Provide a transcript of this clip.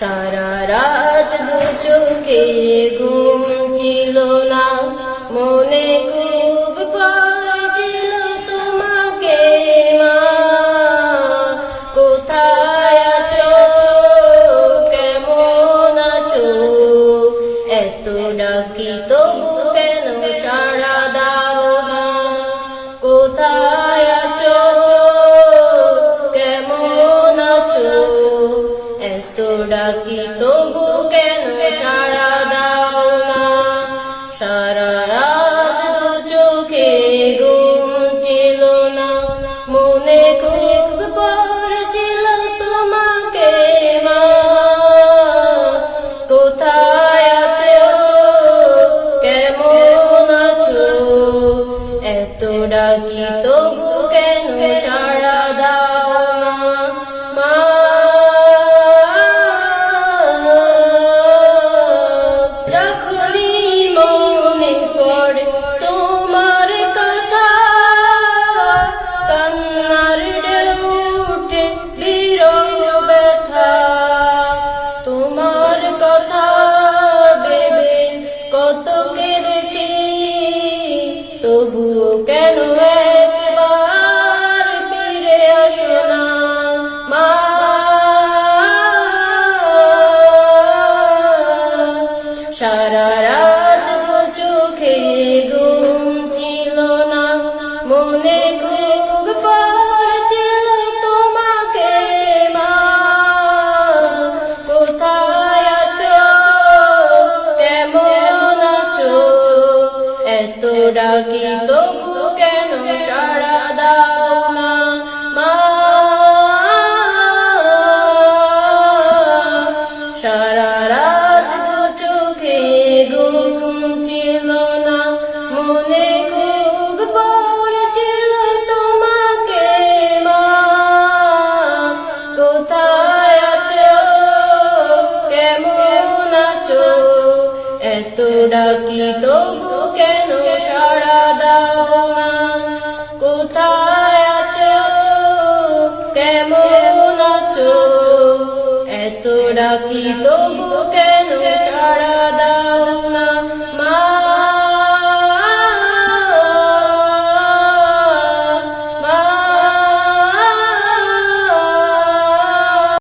সারা রাত দু চোখে ঘুম ছিল না, মনে খুব পড়ছিল তোমাকে মা। কোথায় আছো, কেমন আছো, এত ডাকি তবু কেন সাড়া দাও না। কোথায় আছো, কেমন আছো, এত ডাকি তবু কেন সাড়া